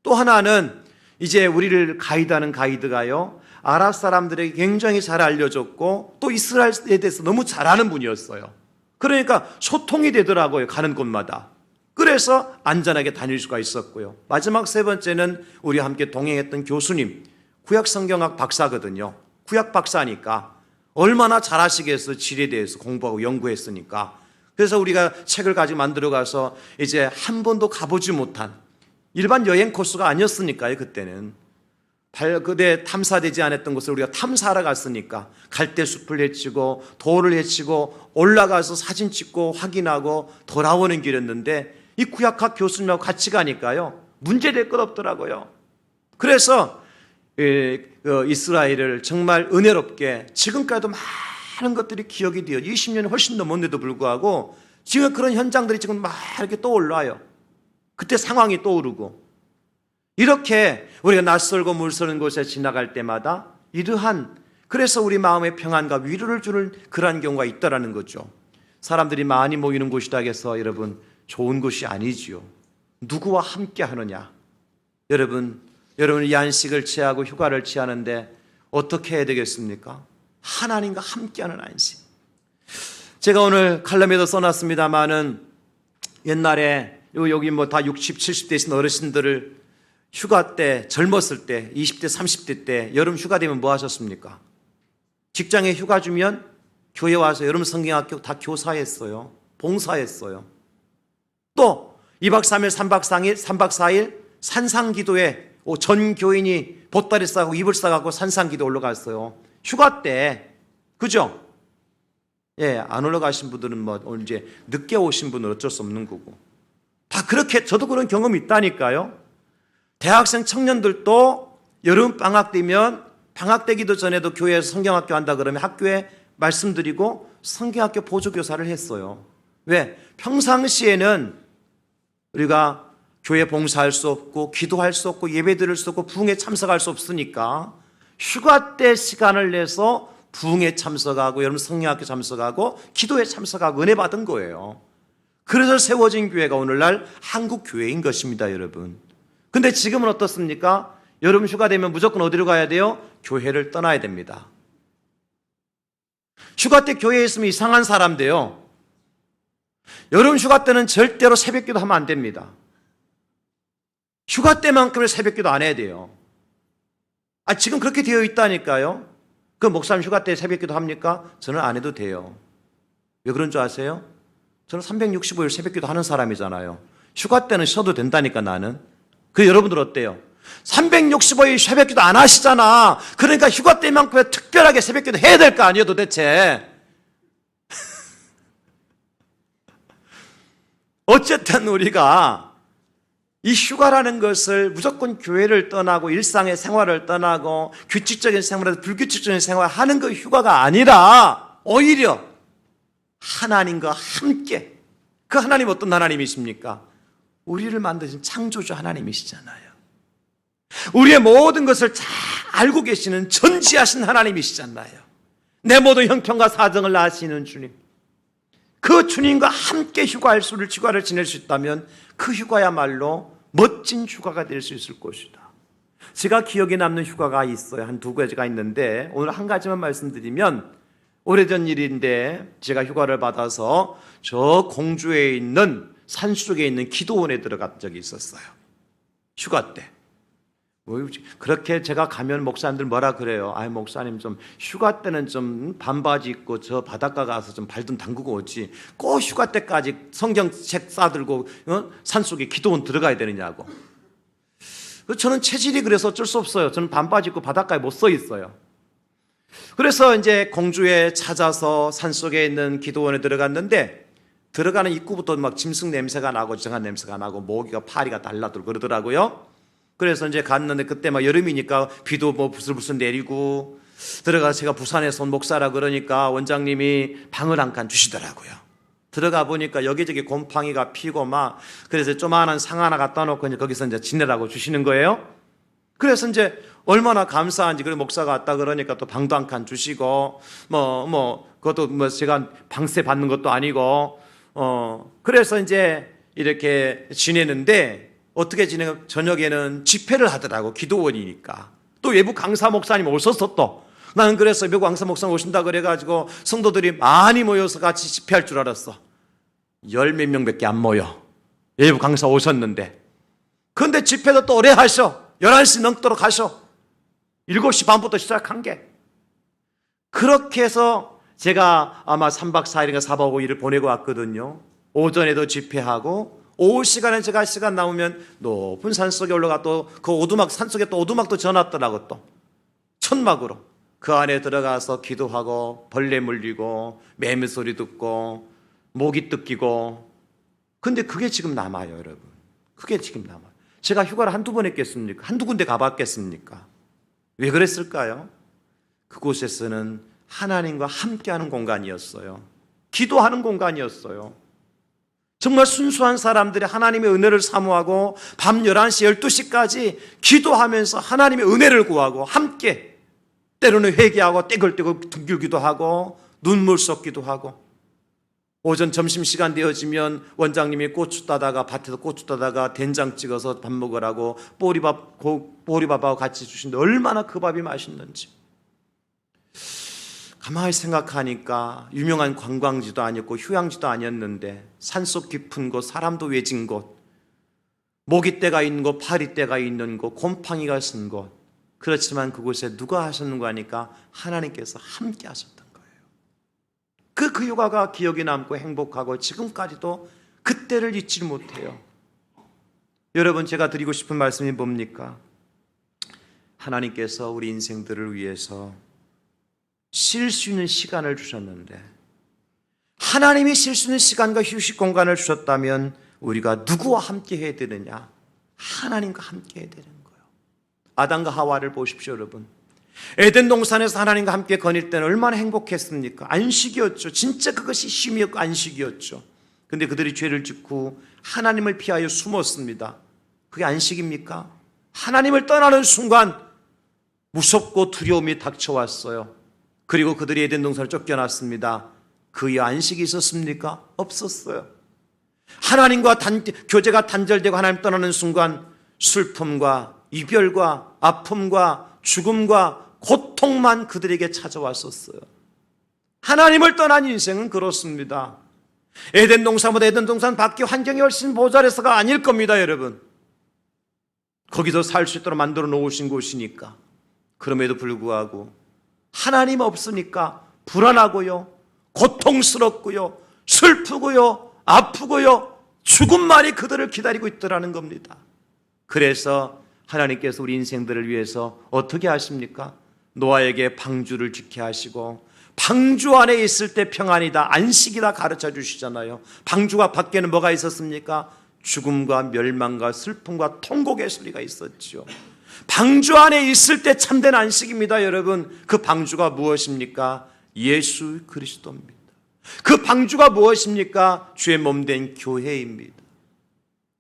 S1: 또 하나는 이제 우리를 가이드하는 가이드가요, 아랍 사람들에게 굉장히 잘 알려줬고 또 이스라엘에 대해서 너무 잘 아는 분이었어요. 그러니까 소통이 되더라고요, 가는 곳마다. 그래서 안전하게 다닐 수가 있었고요. 마지막 세 번째는 우리와 함께 동행했던 교수님, 구약성경학 박사거든요. 구약 박사니까 얼마나 잘 아시겠어요. 지리에 대해서 공부하고 연구했으니까. 그래서 우리가 책을 가지고 만들어 가서 이제 한 번도 가보지 못한 일반 여행 코스가 아니었으니까요. 그때는 그때 탐사되지 않았던 곳을 우리가 탐사하러 갔으니까 갈대숲을 헤치고 돌을 헤치고 올라가서 사진 찍고 확인하고 돌아오는 길이었는데 이 구약학 교수님하고 같이 가니까요 문제될 것 없더라고요. 그래서 이스라엘을 정말 은혜롭게 지금까지도 많은 것들이 기억이 돼요. 20년이 훨씬 넘었는데도 불구하고 지금 그런 현장들이 지금 막 이렇게 떠올라요. 그때 상황이 떠오르고 이렇게 우리가 낯설고 물서는 곳에 지나갈 때마다 이러한 그래서 우리 마음의 평안과 위로를 주는 그러한 경우가 있다라는 거죠. 사람들이 많이 모이는 곳이다 해서 여러분 좋은 곳이 아니지요. 누구와 함께 하느냐. 여러분 이 안식을 취하고 휴가를 취하는데 어떻게 해야 되겠습니까? 하나님과 함께하는 안식. 제가 오늘 칼럼에도 써놨습니다마는 옛날에 여기 뭐 다 60, 70대 되신 어르신들을 휴가 때 젊었을 때 20대, 30대 때 여름 휴가 되면 뭐 하셨습니까? 직장에 휴가 주면 교회 와서 여름 성경학교 다 교사했어요. 봉사했어요. 또 2박 3일, 3박 4일 산상기도에 전 교인이 보따리 싸고 이불 싸갖고 산상기도 올라갔어요. 휴가 때. 그죠? 예, 안 올라가신 분들은 뭐 이제 늦게 오신 분은 어쩔 수 없는 거고. 다 그렇게 저도 그런 경험이 있다니까요. 대학생 청년들도 여름 방학 되면 방학 되기도 전에도 교회에서 성경학교 한다 그러면 학교에 말씀드리고 성경학교 보조교사를 했어요. 왜? 평상시에는 우리가 교회 봉사할 수 없고 기도할 수 없고 예배 드릴 수 없고 부흥에 참석할 수 없으니까 휴가 때 시간을 내서 부흥에 참석하고 여러분 성령학교 참석하고 기도에 참석하고 은혜 받은 거예요. 그래서 세워진 교회가 오늘날 한국 교회인 것입니다, 여러분. 근데 지금은 어떻습니까? 여름 휴가 되면 무조건 어디로 가야 돼요? 교회를 떠나야 됩니다. 휴가 때 교회에 있으면 이상한 사람 돼요. 여름 휴가 때는 절대로 새벽기도 하면 안 됩니다. 휴가 때만큼은 새벽기도 안 해야 돼요. 지금 그렇게 되어 있다니까요. 그 목사님 휴가 때 새벽기도 합니까? 저는 안 해도 돼요. 왜 그런 줄 아세요? 저는 365일 새벽기도 하는 사람이잖아요. 휴가 때는 쉬어도 된다니까 나는. 여러분들 어때요? 365일 새벽기도 안 하시잖아. 그러니까 휴가 때만큼 특별하게 새벽기도 해야 될 거 아니에요 도대체. 어쨌든 우리가 이 휴가라는 것을 무조건 교회를 떠나고 일상의 생활을 떠나고 규칙적인 생활에서 불규칙적인 생활을 하는 그 휴가가 아니라 오히려 하나님과 함께, 그 하나님 어떤 하나님이십니까? 우리를 만드신 창조주 하나님이시잖아요. 우리의 모든 것을 잘 알고 계시는 전지하신 하나님이시잖아요. 내 모든 형편과 사정을 아시는 주님, 그 주님과 함께 휴가를 지낼 수 있다면 그 휴가야말로 멋진 휴가가 될 수 있을 것이다. 제가 기억에 남는 휴가가 있어요. 한 두 가지가 있는데 오늘 한 가지만 말씀드리면, 오래전 일인데 제가 휴가를 받아서 저 공주에 있는 산속에 있는 기도원에 들어간 적이 있었어요. 휴가 때. 그렇게 제가 가면 목사님들 뭐라 그래요? 목사님 좀 휴가 때는 좀 반바지 입고 저 바닷가 가서 좀 발 좀 담그고 오지, 꼭 휴가 때까지 성경책 싸들고 산속에 기도원 들어가야 되느냐고. 저는 체질이 그래서 어쩔 수 없어요. 저는 반바지 입고 바닷가에 못 서 있어요. 그래서 이제 공주에 찾아서 산속에 있는 기도원에 들어갔는데, 들어가는 입구부터 막 짐승 냄새가 나고 이상한 냄새가 나고 모기가 파리가 달라들고 그러더라고요. 그래서 이제 갔는데 그때 막 여름이니까 비도 뭐 부슬부슬 내리고, 들어가서 제가 부산에서 온 목사라 그러니까 원장님이 방을 한 칸 주시더라고요. 들어가 보니까 여기저기 곰팡이가 피고 막, 그래서 조그마한 상 하나 갖다 놓고 이제 거기서 이제 지내라고 주시는 거예요. 그래서 이제 얼마나 감사한지, 그리고 목사가 왔다 그러니까 또 방도 한 칸 주시고, 그것도 뭐 제가 방세 받는 것도 아니고, 그래서 이제 이렇게 지내는데, 어떻게 지내면 저녁에는 집회를 하더라고. 기도원이니까. 또 외부 강사 목사님 오셔서 또, 나는 그래서 외부 강사 목사님 오신다 그래가지고 성도들이 많이 모여서 같이 집회할 줄 알았어. 10몇 명밖에 안 모여. 외부 강사 오셨는데. 그런데 집회도 또 오래 하셔. 11시 넘도록 하셔. 7시 반부터 시작한 게. 그렇게 해서 제가 아마 3박 4일인가 4박 5일을 보내고 왔거든요. 오전에도 집회하고, 오후 시간에 제가 시간 나오면 높은 산속에 올라가 또 그 오두막, 산속에 또 오두막도 져놨더라고. 또 천막으로 그 안에 들어가서 기도하고, 벌레 물리고, 매미 소리 듣고, 모기 뜯기고. 근데 그게 지금 남아요, 여러분. 그게 지금 남아요. 제가 휴가를 한두 번 했겠습니까? 한두 군데 가봤겠습니까? 왜 그랬을까요? 그곳에서는 하나님과 함께하는 공간이었어요. 기도하는 공간이었어요. 정말 순수한 사람들이 하나님의 은혜를 사모하고 밤 11시, 12시까지 기도하면서 하나님의 은혜를 구하고 함께, 때로는 회개하고 떼글떼글 등기기도 하고 눈물 쏟기도 하고, 오전 점심시간 되어지면 원장님이 고추 따다가, 밭에서 고추 따다가 된장 찍어서 밥 먹으라고 보리밥하고 같이 주시는데 얼마나 그 밥이 맛있는지. 가만히 생각하니까 유명한 관광지도 아니었고 휴양지도 아니었는데, 산속 깊은 곳, 사람도 외진 곳, 모기떼가 있는 곳, 파리떼가 있는 곳, 곰팡이가 쓴 곳. 그렇지만 그곳에 누가 하셨는가 하니까 하나님께서 함께 하셨던 거예요. 그 휴가가 기억에 남고 행복하고 지금까지도 그때를 잊지 못해요. 여러분, 제가 드리고 싶은 말씀이 뭡니까? 하나님께서 우리 인생들을 위해서 쉴 수 있는 시간을 주셨는데, 하나님이 쉴 수 있는 시간과 휴식 공간을 주셨다면 우리가 누구와 함께 해야 되느냐? 하나님과 함께 해야 되는 거예요. 아담과 하와를 보십시오, 여러분. 에덴 동산에서 하나님과 함께 거닐 때는 얼마나 행복했습니까? 안식이었죠. 진짜 그것이 쉼이었고 안식이었죠. 근데 그들이 죄를 짓고 하나님을 피하여 숨었습니다. 그게 안식입니까? 하나님을 떠나는 순간 무섭고 두려움이 닥쳐왔어요. 그리고 그들이 에덴 동산을 쫓겨났습니다. 그의 안식이 있었습니까? 없었어요. 하나님과 교제가 단절되고 하나님 떠나는 순간 슬픔과 이별과 아픔과 죽음과 고통만 그들에게 찾아왔었어요. 하나님을 떠난 인생은 그렇습니다. 에덴 동산보다 에덴 동산 밖에 환경이 훨씬 모자라서가 아닐 겁니다, 여러분. 거기서 살 수 있도록 만들어 놓으신 곳이니까. 그럼에도 불구하고 하나님 없으니까 불안하고요, 고통스럽고요, 슬프고요, 아프고요, 죽음만이 그들을 기다리고 있더라는 겁니다. 그래서 하나님께서 우리 인생들을 위해서 어떻게 하십니까? 노아에게 방주를 짓게 하시고, 방주 안에 있을 때 평안이다, 안식이다 가르쳐 주시잖아요. 방주가 밖에는 뭐가 있었습니까? 죽음과 멸망과 슬픔과 통곡의 소리가 있었죠. 방주 안에 있을 때 참된 안식입니다, 여러분. 그 방주가 무엇입니까? 예수 그리스도입니다. 그 방주가 무엇입니까? 주의 몸된 교회입니다.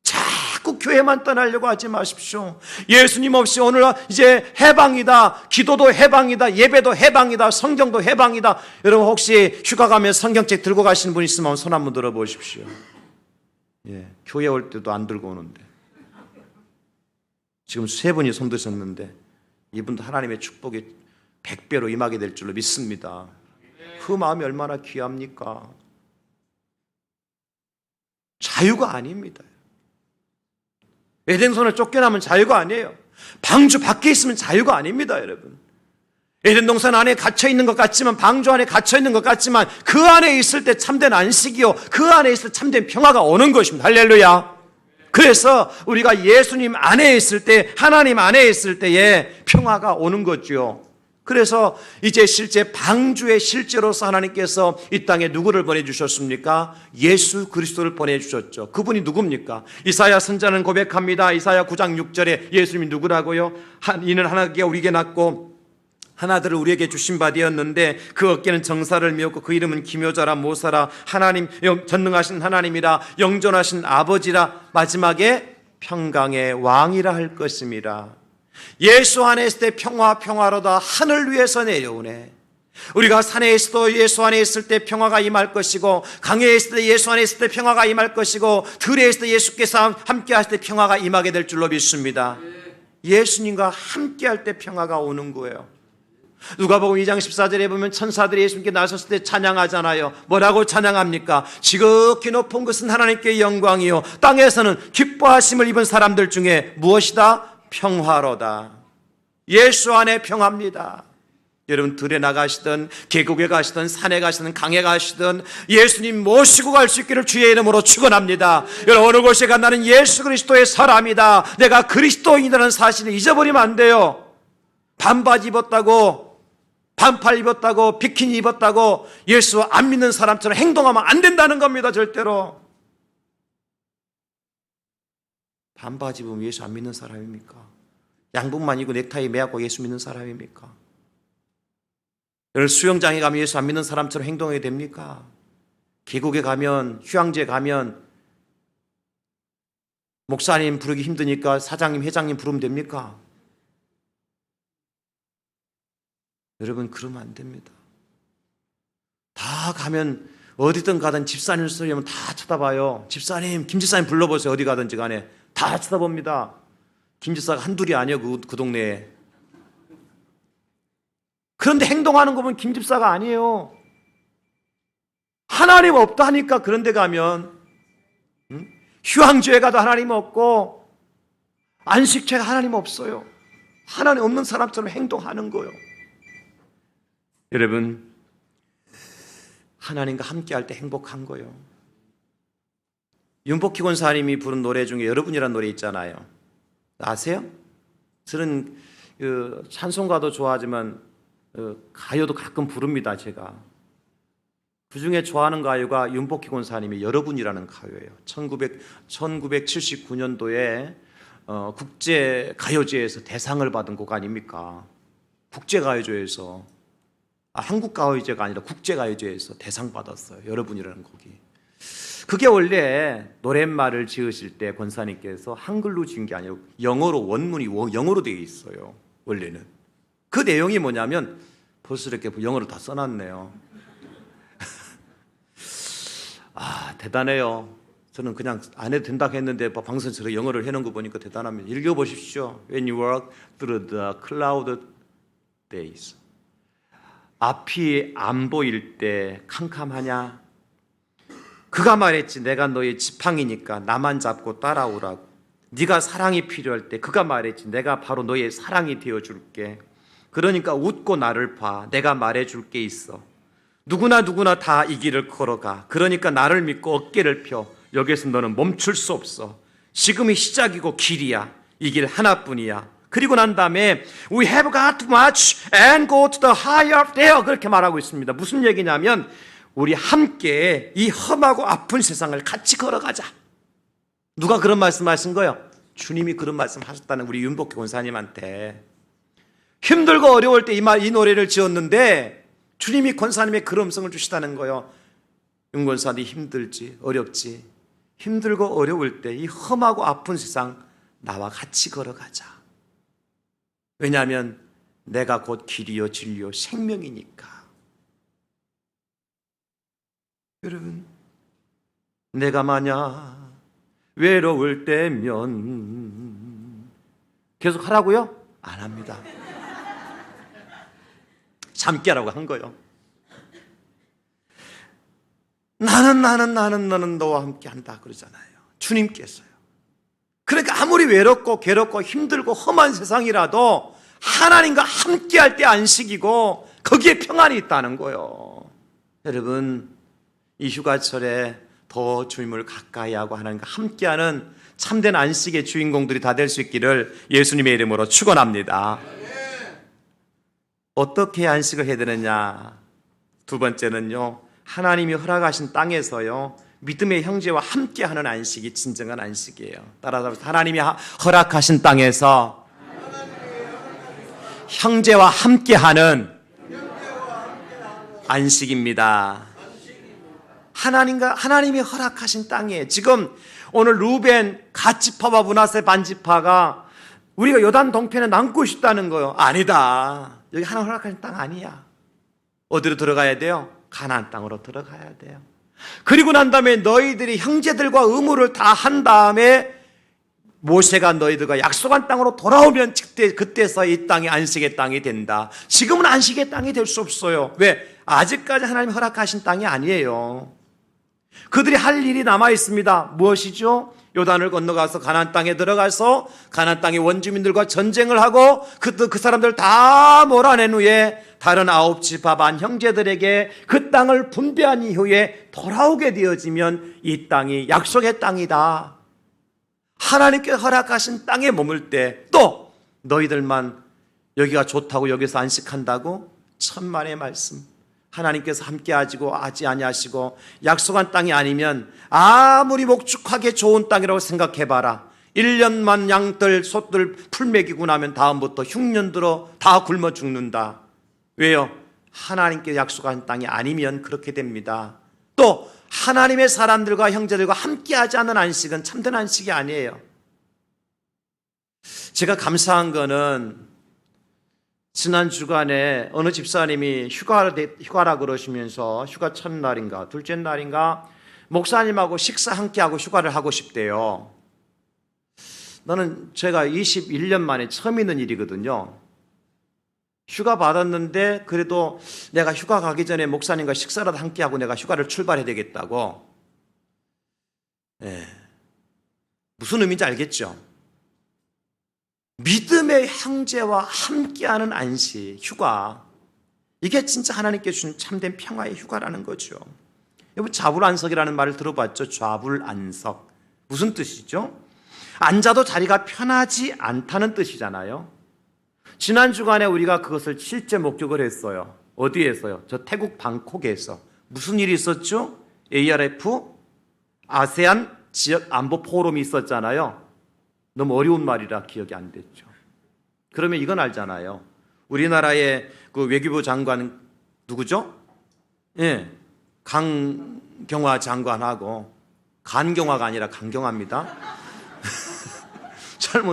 S1: 자꾸 교회만 떠나려고 하지 마십시오. 예수님 없이 오늘 이제 해방이다, 기도도 해방이다, 예배도 해방이다, 성경도 해방이다. 여러분 혹시 휴가 가면 성경책 들고 가시는 분 있으면 손 한번 들어보십시오. 예, 교회 올 때도 안 들고 오는데 지금 3분이 손 드셨는데 이분도 하나님의 축복이 100배로 임하게 될 줄로 믿습니다. 그 마음이 얼마나 귀합니까? 자유가 아닙니다. 에덴손을 쫓겨나면 자유가 아니에요. 방주 밖에 있으면 자유가 아닙니다, 여러분. 에덴 동산 안에 갇혀 있는 것 같지만, 방주 안에 갇혀 있는 것 같지만, 그 안에 있을 때 참된 안식이요, 그 안에 있을 때 참된 평화가 오는 것입니다. 할렐루야. 그래서 우리가 예수님 안에 있을 때, 하나님 안에 있을 때에 평화가 오는 거죠. 그래서 이제 실제 방주의 실제로서 하나님께서 이 땅에 누구를 보내주셨습니까? 예수 그리스도를 보내주셨죠. 그분이 누굽니까? 이사야 선자는 고백합니다. 이사야 9장 6절에 예수님이 누구라고요? 이는 하나님께 우리에게 낳고 하나들을 우리에게 주신 바 되었는데 그 어깨는 정사를 메었고 그 이름은 기묘자라 모사라 하나님 전능하신 하나님이라 영존하신 아버지라 마지막에 평강의 왕이라 할 것입니다. 예수 안에 있을 때 평화로다 하늘 위에서 내려오네. 우리가 산에 있어도 예수 안에 있을 때 평화가 임할 것이고, 강에 있을 때 예수 안에 있을 때 평화가 임할 것이고, 들에 있을 때 예수께서 함께 하실 때 평화가 임하게 될 줄로 믿습니다. 예수님과 함께 할 때 평화가 오는 거예요. 누가복음 2장 14절에 보면 천사들이 예수님께 나섰을 때 찬양하잖아요. 뭐라고 찬양합니까? 지극히 높은 것은 하나님께 영광이요 땅에서는 기뻐하심을 입은 사람들 중에 무엇이다? 평화로다. 예수 안에 평화입니다. 여러분 들에 나가시든 계곡에 가시든 산에 가시든 강에 가시든 예수님 모시고 갈 수 있기를 주의 이름으로 축원합니다. 여러분 어느 곳에 가 나는 예수 그리스도의 사람이다, 내가 그리스도인이라는 사실을 잊어버리면 안 돼요. 반바지 입었다고, 반팔 입었다고, 비키니 입었다고 예수 안 믿는 사람처럼 행동하면 안 된다는 겁니다. 절대로. 반바지 입으면 예수 안 믿는 사람입니까? 양복만 입고 넥타이 매하고 예수 믿는 사람입니까? 여러분 수영장에 가면 예수 안 믿는 사람처럼 행동해야 됩니까? 계곡에 가면, 휴양지에 가면 목사님 부르기 힘드니까 사장님, 회장님 부르면 됩니까? 여러분 그러면 안 됩니다. 다 가면 어디든 가든 집사님 소리 하면 다 쳐다봐요. 집사님, 김집사님 불러보세요. 어디 가든지 간에 다 쳐다봅니다. 김집사가 한둘이 아니에요, 그 동네에. 그런데 행동하는 거 보면 김집사가 아니에요. 하나님 없다 하니까 그런 데 가면 휴양지에 가도 하나님 없고 안식처에 하나님 없어요. 하나님 없는 사람처럼 행동하는 거예요. 여러분 하나님과 함께 할 때 행복한 거예요. 윤복희 권사님이 부른 노래 중에 여러분이라는 노래 있잖아요. 아세요? 저는 찬송가도 좋아하지만 가요도 가끔 부릅니다. 제가 그 중에 좋아하는 가요가 윤복희 권사님의 여러분이라는 가요예요. 1979년도에 국제 가요제에서 대상을 받은 곡 아닙니까? 국제 가요제에서 한국 가요제가 아니라 국제 가요제에서 대상 받았어요. 여러분이라는 곡이. 그게 원래 노랫말을 지으실 때 권사님께서 한글로 지은 게 아니고 영어로, 원문이 영어로 되어 있어요. 원래는. 그 내용이 뭐냐면 벌써 이렇게 영어로 다 써놨네요. 아, 대단해요. 저는 그냥 안 해도 된다고 했는데 방송에서 영어를 해놓은 거 보니까 대단합니다. 읽어보십시오. When you walk through the cloud days. 앞이 안 보일 때 캄캄하냐? 그가 말했지. 내가 너의 지팡이니까 나만 잡고 따라오라고. 네가 사랑이 필요할 때 그가 말했지. 내가 바로 너의 사랑이 되어줄게. 그러니까 웃고 나를 봐. 내가 말해줄 게 있어. 누구나 다 이 길을 걸어가. 그러니까 나를 믿고 어깨를 펴. 여기서 너는 멈출 수 없어. 지금이 시작이고 길이야. 이 길 하나뿐이야. 그리고 난 다음에 We have got to march and go to the higher there 그렇게 말하고 있습니다. 무슨 얘기냐면 우리 함께 이 험하고 아픈 세상을 같이 걸어가자. 누가 그런 말씀하신 거예요? 주님이 그런 말씀하셨다는 우리 윤복희 권사님한테. 힘들고 어려울 때 이 노래를 지었는데 주님이 권사님의 그런 음성을 주시다는 거예요. 윤 권사님 힘들지 어렵지 힘들고 어려울 때 이 험하고 아픈 세상 나와 같이 걸어가자. 왜냐하면 내가 곧 길이요 진리요 생명이니까. 여러분, 내가 만약 외로울 때면 계속 하라고요? 안 합니다. 참게 하라고 한 거예요. 나는 너와 함께 한다 그러잖아요. 주님께서요. 그러니까 아무리 외롭고 괴롭고 힘들고 험한 세상이라도 하나님과 함께 할 때 안식이고 거기에 평안이 있다는 거예요. 여러분, 이 휴가철에 더 주님을 가까이 하고 하나님과 함께하는 참된 안식의 주인공들이 다 될 수 있기를 예수님의 이름으로 축원합니다. 어떻게 안식을 해야 되느냐? 두 번째는요, 하나님이 허락하신 땅에서요 믿음의 형제와 함께하는 안식이 진정한 안식이에요. 따라서 하나님이 허락하신 땅에서 형제와 함께하는 안식입니다. 하나님이 허락하신 땅에 지금 오늘 루벤 갓지파와 므낫세 반지파가 우리가 요단 동편에 남고 싶다는 거예요. 아니다. 여기 하나님 허락하신 땅 아니야. 어디로 들어가야 돼요? 가나안 땅으로 들어가야 돼요. 그리고 난 다음에 너희들이 형제들과 의무를 다 한 다음에 모세가 너희들과 약속한 땅으로 돌아오면 그때서 이 땅이 안식의 땅이 된다. 지금은 안식의 땅이 될 수 없어요. 왜? 아직까지 하나님 허락하신 땅이 아니에요. 그들이 할 일이 남아 있습니다. 무엇이죠? 요단을 건너가서 가나안 땅에 들어가서 가나안 땅의 원주민들과 전쟁을 하고 그 사람들 다 몰아낸 후에 다른 9지파 반 형제들에게 그 땅을 분배한 이후에 돌아오게 되어지면 이 땅이 약속의 땅이다. 하나님께 허락하신 땅에 머물 때 또 너희들만 여기가 좋다고 여기서 안식한다고? 천만의 말씀. 하나님께서 함께 하지 아니하시고 약속한 땅이 아니면 아무리 목축하게 좋은 땅이라고 생각해봐라. 1년만 양들 솥들 풀 먹이고 나면 다음부터 흉년 들어 다 굶어 죽는다. 왜요? 하나님께 약속한 땅이 아니면 그렇게 됩니다. 또 하나님의 사람들과 형제들과 함께하지 않는 안식은 참된 안식이 아니에요. 제가 감사한 거는 지난 주간에 어느 집사님이 휴가라 그러시면서 휴가 첫날인가 둘째 날인가 목사님하고 식사 함께하고 휴가를 하고 싶대요. 제가 21년 만에 처음 있는 일이거든요. 휴가 받았는데 그래도 내가 휴가 가기 전에 목사님과 식사라도 함께하고 내가 휴가를 출발해야 되겠다고. 무슨 의미인지 알겠죠? 믿음의 형제와 함께하는 안식, 휴가. 이게 진짜 하나님께 주신 참된 평화의 휴가라는 거죠. 여러분, 좌불안석이라는 말을 들어봤죠? 좌불안석. 무슨 뜻이죠? 앉아도 자리가 편하지 않다는 뜻이잖아요. 지난 주간에 우리가 그것을 실제 목격을 했어요. 어디에서요? 저 태국 방콕에서. 무슨 일이 있었죠? ARF, 아세안 지역 안보 포럼이 있었잖아요. 너무 어려운 말이라 기억이 안 됐죠. 그러면 이건 알잖아요. 우리나라의 그 외교부 장관 누구죠? 강경화 장관하고 간경화가 아니라 강경화입니다.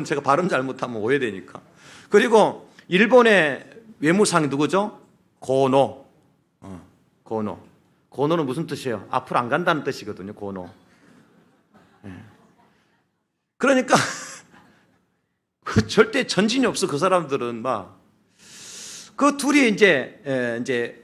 S1: 제가 발음 잘못하면 오해되니까. 그리고 일본의 외무상이 누구죠? 고노. 고노는 무슨 뜻이에요? 앞으로 안 간다는 뜻이거든요. 고노. 그러니까 절대 전진이 없어. 그 사람들은 막 그 둘이 이제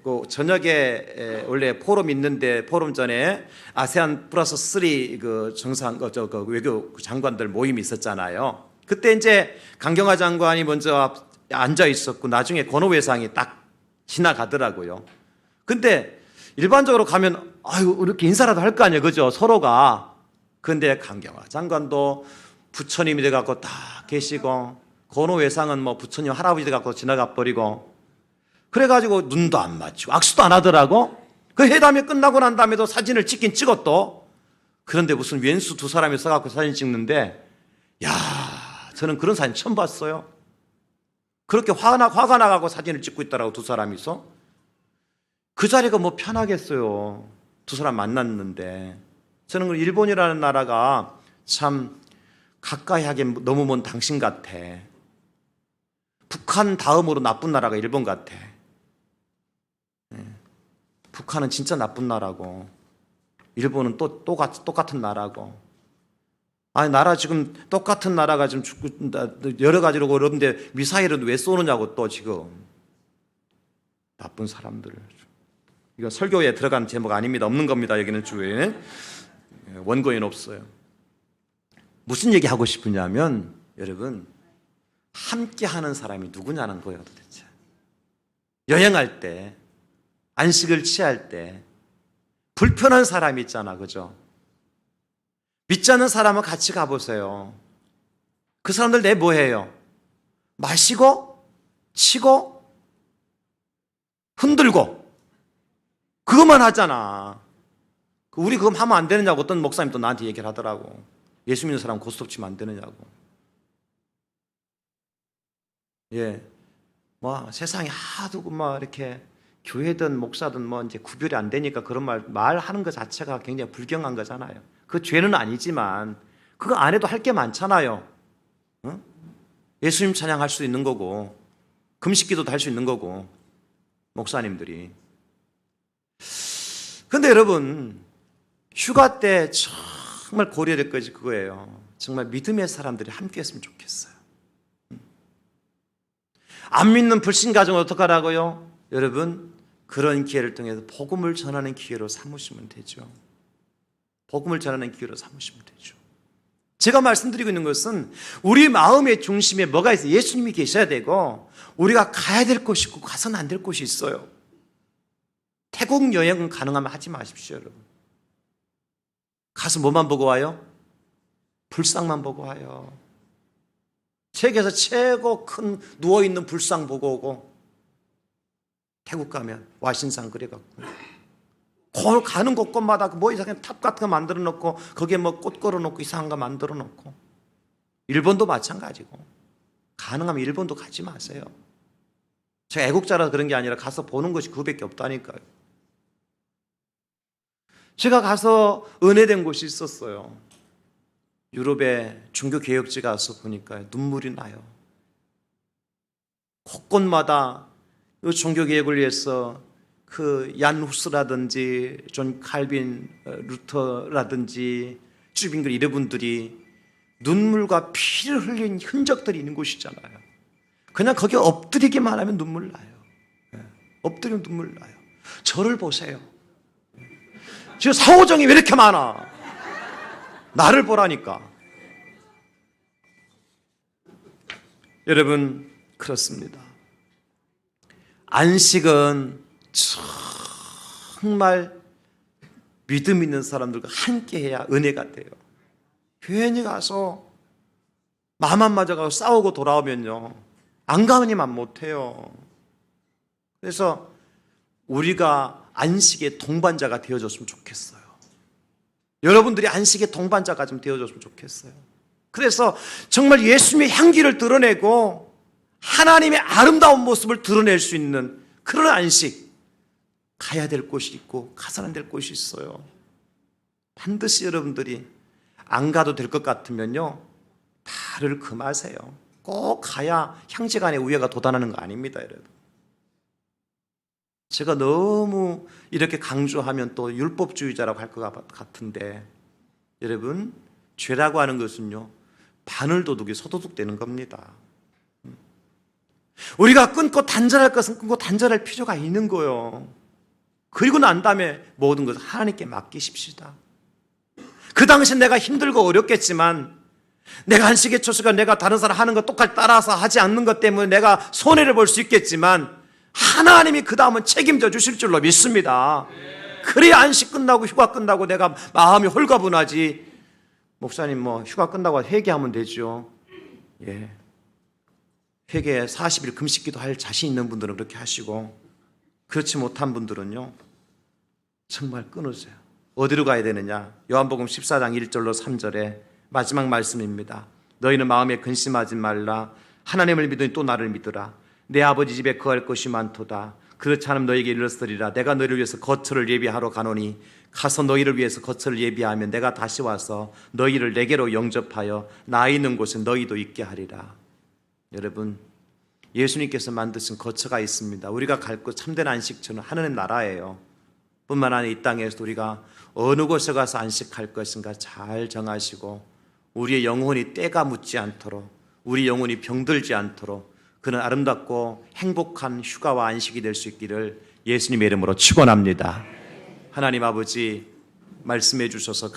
S1: 그 저녁에 원래 포럼 있는데 포럼 전에 아세안 플러스 3 그 정상 그 외교 장관들 모임이 있었잖아요. 그때 이제 강경화 장관이 먼저 앉아 있었고 나중에 권오 외상이 딱 지나가더라고요. 근데 일반적으로 가면 아유 이렇게 인사라도 할 거 아니에요, 그죠? 서로가. 근데 강경화 장관도 부처님이 돼갖고 딱 계시고 권오 외상은 뭐 부처님 할아버지 돼갖고 지나가 버리고. 그래가지고 눈도 안 맞추고 악수도 안 하더라고. 그 회담이 끝나고 난 다음에도 사진을 찍긴 찍었도. 그런데 무슨 왼수 두 사람이 서갖고 사진 찍는데, 야, 저는 그런 사진 처음 봤어요. 그렇게 화가 나가고 사진을 찍고 있더라고, 두 사람이서. 그 자리가 뭐 편하겠어요. 두 사람 만났는데. 저는 그 일본이라는 나라가 참 가까이 하기엔 너무 먼 당신 같아. 북한 다음으로 나쁜 나라가 일본 같아. 북한은 진짜 나쁜 나라고, 일본은 또 똑같은 나라고. 아니, 나라 지금 똑같은 나라가 지금 죽고 여러 가지로 그러는데 미사일은 왜 쏘느냐고 또 지금. 나쁜 사람들. 이건 설교에 들어간 제목 아닙니다. 없는 겁니다. 여기는 주에 원고에는 없어요. 무슨 얘기 하고 싶으냐면 여러분, 함께 하는 사람이 누구냐는 거예요, 도대체. 여행할 때, 안식을 취할 때 불편한 사람이 있잖아, 그죠? 믿지 않는 사람은 같이 가보세요. 그 사람들 내 뭐해요? 마시고 치고 흔들고 그것만 하잖아. 우리 그거 하면 안 되느냐고 어떤 목사님 또 나한테 얘기를 하더라고. 예수 믿는 사람 고스톱 치면 안 되느냐고. 예, 뭐 세상에 하도 막 이렇게 교회든 목사든 뭐 이제 구별이 안 되니까 그런 말하는 것 자체가 굉장히 불경한 거잖아요. 그 죄는 아니지만 그거 안 해도 할 게 많잖아요. 응? 예수님 찬양할 수 있는 거고 금식기도도 할 수 있는 거고 목사님들이. 근데 여러분, 휴가 때 정말 고려될 것이 그거예요. 정말 믿음의 사람들이 함께 했으면 좋겠어요. 안 믿는 불신 가정은 어떡하라고요? 여러분, 그런 기회를 통해서 복음을 전하는 기회로 삼으시면 되죠. 복음을 전하는 기회로 삼으시면 되죠. 제가 말씀드리고 있는 것은 우리 마음의 중심에 뭐가 있어요? 예수님이 계셔야 되고 우리가 가야 될 곳이 있고 가서는 안 될 곳이 있어요. 태국 여행은 가능하면 하지 마십시오, 여러분. 가서 뭐만 보고 와요? 불상만 보고 와요. 세계에서 최고 큰 누워있는 불상 보고 오고, 태국 가면 와신상 그래갖고 거기 가는 곳곳마다 뭐 이상한 탑 같은 거 만들어 놓고 거기에 뭐 꽃 걸어 놓고 이상한 거 만들어 놓고. 일본도 마찬가지고. 가능하면 일본도 가지 마세요. 제가 애국자라서 그런 게 아니라 가서 보는 것이 그거밖에 없다니까요. 제가 가서 은혜된 곳이 있었어요. 유럽의 종교개혁지 가서 보니까 눈물이 나요. 곳곳마다 이 종교개혁을 위해서 그 얀 후스라든지 존 칼빈 루터라든지 쭈빙글 이런 분들이 눈물과 피를 흘린 흔적들이 있는 곳이잖아요. 그냥 거기에 엎드리기만 하면 눈물 나요. 엎드리면 눈물 나요. 저를 보세요. 지금 사오정이 왜 이렇게 많아? 나를 보라니까. 여러분, 그렇습니다. 안식은 정말 믿음 있는 사람들과 함께 해야 은혜가 돼요. 괜히 가서 마음만 맞아가고 싸우고 돌아오면요, 안 가니만 못해요. 그래서 우리가 안식의 동반자가 되어줬으면 좋겠어요. 여러분들이 안식의 동반자가 좀 되어줬으면 좋겠어요. 그래서 정말 예수님의 향기를 드러내고 하나님의 아름다운 모습을 드러낼 수 있는 그런 안식, 가야 될 곳이 있고 가서는 안 될 곳이 있어요. 반드시 여러분들이 안 가도 될 것 같으면요, 발을 금하세요. 꼭 가야 형제간의 우애가 돋아나는 거 아닙니다, 여러분. 제가 너무 이렇게 강조하면 또 율법주의자라고 할 것 같은데, 여러분, 죄라고 하는 것은요, 바늘 도둑이 소도둑 되는 겁니다. 우리가 끊고 단절할 것은 끊고 단절할 필요가 있는 거예요. 그리고 난 다음에 모든 것을 하나님께 맡기십시다. 그 당시 내가 힘들고 어렵겠지만 내가 안식의 초수가 내가 다른 사람 하는 거 똑같이 따라서 하지 않는 것 때문에 내가 손해를 볼 수 있겠지만 하나님이 그 다음은 책임져 주실 줄로 믿습니다. 그래야 안식 끝나고 휴가 끝나고 내가 마음이 홀가분하지. 목사님 뭐 휴가 끝나고 회개하면 되죠. 예. 회개 40일 금식기도 할 자신 있는 분들은 그렇게 하시고, 그렇지 못한 분들은요 정말 끊으세요. 어디로 가야 되느냐? 요한복음 14장 1절로 3절에 마지막 말씀입니다. 너희는 마음에 근심하지 말라. 하나님을 믿으니 또 나를 믿으라. 내 아버지 집에 거할 것이 많도다. 그렇지 않으면 너희에게 이르렀으리라. 내가 너희를 위해서 거처를 예비하러 가노니 가서 너희를 위해서 거처를 예비하면 내가 다시 와서 너희를 내게로 영접하여 나 있는 곳에 너희도 있게 하리라. 여러분, 예수님께서 만드신 거처가 있습니다. 우리가 갈 곳 참된 안식처는 하나님 나라예요. 뿐만 아니라 이 땅에서 우리가 어느 곳에 가서 안식할 것인가 잘 정하시고 우리의 영혼이 때가 묻지 않도록, 우리 영혼이 병들지 않도록 그는 아름답고 행복한 휴가와 안식이 될 수 있기를 예수님의 이름으로 축원합니다. 하나님 아버지, 말씀해 주셔서